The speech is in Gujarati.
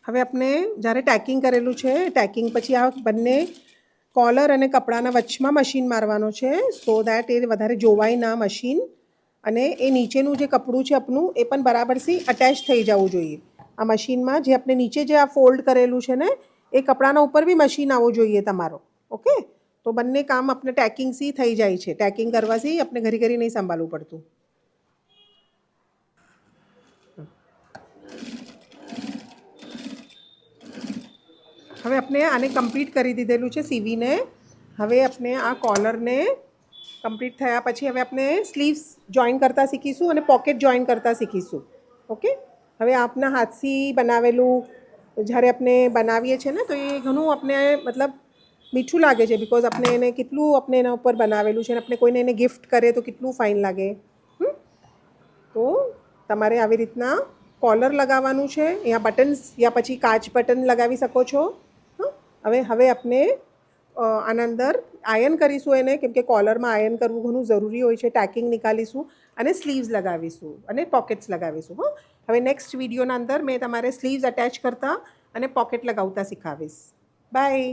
હવે આપણે જ્યારે ટેકિંગ કરેલું છે, ટેકિંગ પછી આ બંને કોલર અને કપડાના વચમાં મશીન મારવાનો છે, સો દેટ એ વધારે જોવાય ના મશીન, અને એ નીચેનું જે કપડું છે આપણું એ પણ બરાબરથી અટેચ થઈ જવું જોઈએ આ મશીનમાં. જે આપણે નીચે જે આ ફોલ્ડ કરેલું છે ને એ કપડાના ઉપર બી મશીન આવવું જોઈએ તમારો. ઓકે, તો બંને કામ આપણે ટેકિંગથી થઈ જાય છે. ટેકિંગ કરવાથી આપણે ઘરી ઘરી નહીં સંભાળવું પડતું. હવે આપણે આને કમ્પ્લીટ કરી દીધેલું છે સીવીને. હવે આપણે આ કોલરને કમ્પ્લીટ થયા પછી હવે આપણે સ્લીવ્સ જોઈન કરતા શીખીશું અને પોકેટ જોઈન કરતા શીખીશું. ઓકે, હવે આપના હાથથી બનાવેલું જ્યારે આપણે બનાવીએ છીએ ને તો એ ઘણું આપણે મતલબ મીઠું લાગે છે, બિકોઝ આપણે એને કેટલું આપણે એના ઉપર બનાવેલું છે અને આપણે કોઈને એને ગિફ્ટ કરીએ તો કેટલું ફાઇન લાગે. તો તમારે આવી રીતના કોલર લગાવવાનું છે, યા બટન્સ યા પછી કાચ બટન લગાવી શકો છો. હવે આપણે આના અંદર આયન કરીશું એને, કેમ કે કોલરમાં આયન કરવું ઘણું જરૂરી હોય છે. ટેકિંગ નીકાળીશું અને સ્લીવ્સ લગાવીશું અને પોકેટ્સ લગાવીશું. હવે નેક્સ્ટ વિડીયોના અંદર મેં તમારે સ્લીવ્સ અટેચ કરતા અને પોકેટ લગાવતા શીખાવીશ. બાય.